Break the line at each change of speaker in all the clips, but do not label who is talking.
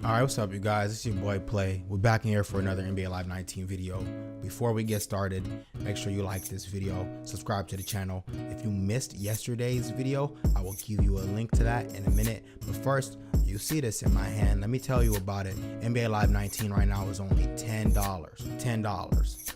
Alright, what's up you guys? It's your boy Play. We're back in here for another NBA Live 19 video. Before we get started, make sure you like this video, subscribe to the channel. If you missed yesterday's video, I will give you a link to that in a minute. But first, you see this in my hand. Let me tell you about it. NBA Live 19 right now is only $10. $10.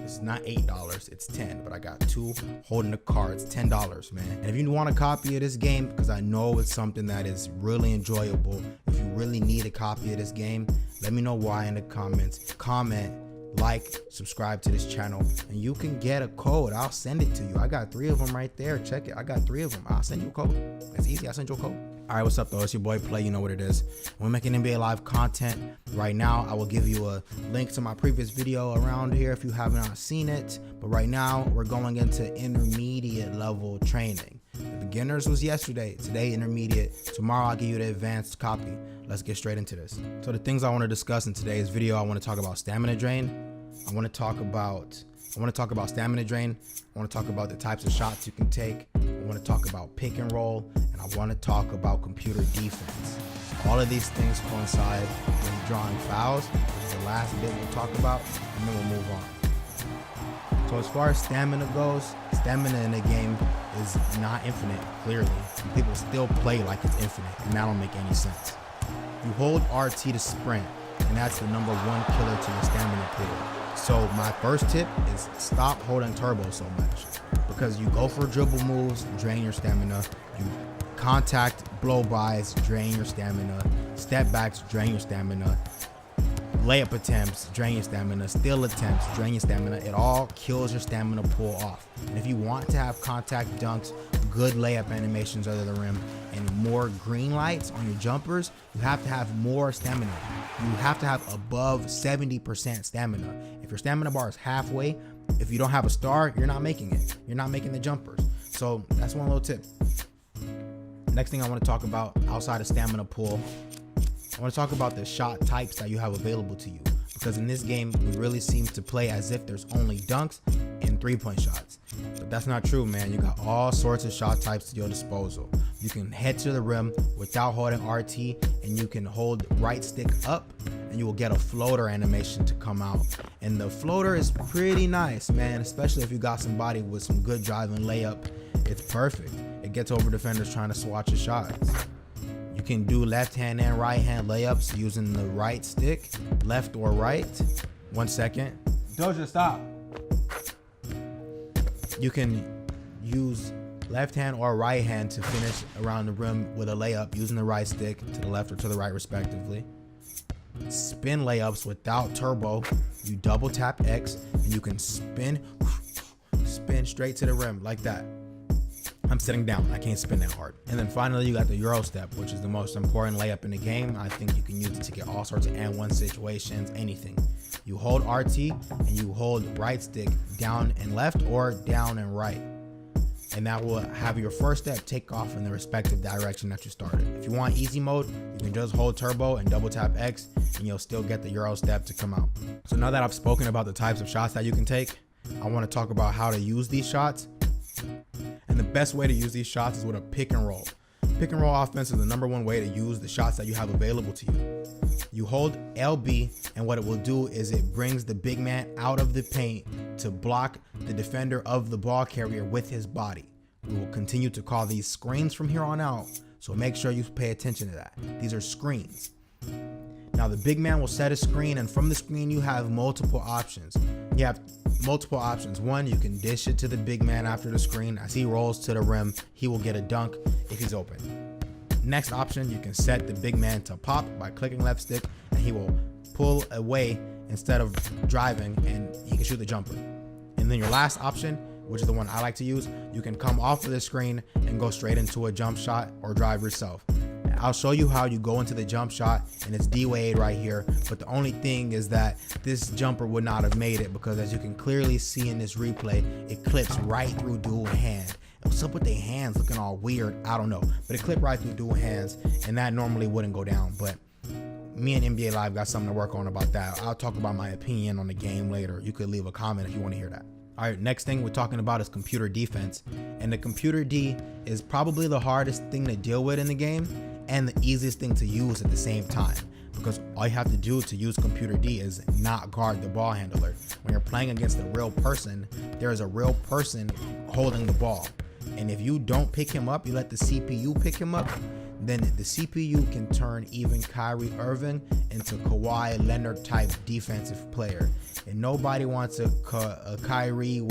It's not $8, it's $10, but I got two holding the cards, $10, man. And if you want a copy of this game, because I know it's something that is really enjoyable, if you really need a copy of this game, let me know why in the comments. Comment, like, subscribe to this channel, and you can get a code. I'll send it to you. I got 3 of them right there. Check it. I got 3 of them. I'll send you a code. That's easy. I'll send you a code. All right, what's up, though? It's your boy Play. You know what it is. We're making NBA Live content right now. I will give you a link to my previous video around here if you have not seen it. But right now, we're going into intermediate level training. The beginners was yesterday. Today, intermediate. Tomorrow, I'll give you the advanced copy. Let's get straight into this. So the things I want to discuss in today's video, I want to talk about stamina drain. I want to talk about stamina drain. I want to talk about the types of shots you can take. I want to talk about pick and roll, and I want to talk about computer defense. All of these things coincide with drawing fouls, which is the last bit we'll talk about, and then we'll move on. So as far as stamina goes, stamina in the game is not infinite, clearly. People still play like it's infinite, and that don't make any sense. You hold RT to sprint, and that's the #1 killer to your stamina pool. So my first tip is stop holding turbo so much, because you go for dribble moves, drain your stamina. You contact blow-bys, drain your stamina. Step backs, drain your stamina. Layup attempts, drain your stamina. Steal attempts, drain your stamina. It all kills your stamina pool off. And if you want to have contact dunks, good layup animations under the rim, and more green lights on your jumpers, you have to have more stamina. You have to have above 70% stamina. If your stamina bar is halfway, if you don't have a star, you're not making it. You're not making the jumpers. So that's one little tip. Next thing I want to talk about outside of stamina pool, I want to talk about the shot types that you have available to you. Because in this game, we really seem to play as if there's only dunks and 3-point shots. But that's not true, man. You got all sorts of shot types at your disposal. You can head to the rim without holding RT, and you can hold right stick up, and you will get a floater animation to come out. And the floater is pretty nice, man, especially if you got somebody with some good driving layup. It's perfect. It gets over defenders trying to swatch your shots. You can do left hand and right hand layups using the right stick, left or right. 1 second. Doja, stop. You can use left hand or right hand to finish around the rim with a layup using the right stick to the left or to the right respectively. Spin layups without turbo. You double tap X and you can spin straight to the rim like that. I'm sitting down, I can't spin that hard. And then finally you got the Euro step, which is the most important layup in the game. I think you can use it to get all sorts of and-one situations, anything. You hold RT and you hold right stick down and left or down and right. And that will have your first step take off in the respective direction that you started. If you want easy mode, you can just hold turbo and double tap X and you'll still get the Euro step to come out. So now that I've spoken about the types of shots that you can take, I want to talk about how to use these shots. And the best way to use these shots is with a pick and roll. Pick and roll offense is the #1 way to use the shots that you have available to you. You hold LB, and what it will do is it brings the big man out of the paint to block the defender of the ball carrier with his body. We will continue to call these screens from here on out, so make sure you pay attention to that. These are screens. Now the big man will set a screen, and from the screen you have multiple options. You have multiple options. One, you can dish it to the big man after the screen. As he rolls to the rim, he will get a dunk if he's open. Next option, you can set the big man to pop by clicking left stick, and he will pull away instead of driving, and he can shoot the jumper. And then your last option, which is the one I like to use, you can come off of the screen and go straight into a jump shot or drive yourself. I'll show you how you go into the jump shot, and it's D-Wade right here, but the only thing is that this jumper would not have made it, because as you can clearly see in this replay, it clips right through dual hand. What's up with their hands looking all weird? I don't know, but it clipped right through dual hands, and that normally wouldn't go down. But me and NBA Live got something to work on about that. I'll talk about my opinion on the game later. You could leave a comment if you want to hear that. All right, next thing we're talking about is computer defense. And the computer D is probably the hardest thing to deal with in the game and the easiest thing to use at the same time. because all you have to do to use computer D is not guard the ball handler. When you're playing against a real person, there is a real person holding the ball. And if you don't pick him up, you let the CPU pick him up, then the CPU can turn even Kyrie Irving into Kawhi Leonard type defensive player. And nobody wants a Kyrie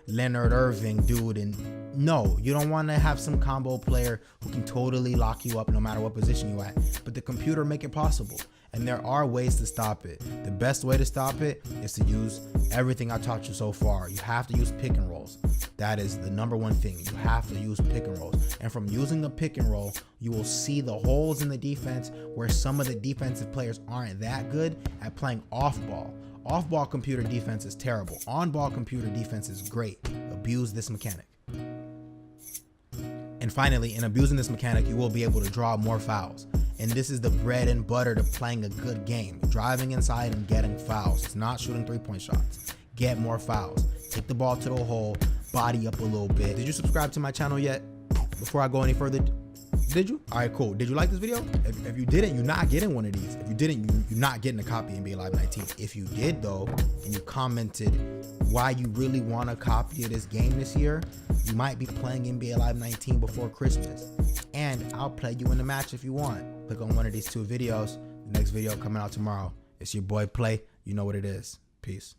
Leonard Irving dude. And no, you don't want to have some combo player who can totally lock you up no matter what position you at. But the computer make it possible. And there are ways to stop it. The best way to stop it is to use everything I taught you so far. You have to use pick and rolls. That is the number one thing. You have to use pick and rolls. And from using the pick and roll, you will see the holes in the defense where some of the defensive players aren't that good at playing off ball. Off ball computer defense is terrible. On ball computer defense is great. Abuse this mechanic. And finally, in abusing this mechanic, you will be able to draw more fouls. And this is the bread and butter to playing a good game. Driving inside and getting fouls. It's not shooting 3-point shots. Get more fouls. Take the ball to the hole. Body up a little bit. Did you subscribe to my channel yet? Before I go any further, did you? All right, cool. Did you like this video? If you didn't, you're not getting one of these. If you didn't, you're not getting a copy of NBA Live 19. If you did though, and you commented why you really want a copy of this game this year, you might be playing NBA Live 19 before Christmas. And I'll play you in the match if you want. Click on one of these two videos. The next video coming out tomorrow. It's your boy Play. You know what it is. Peace.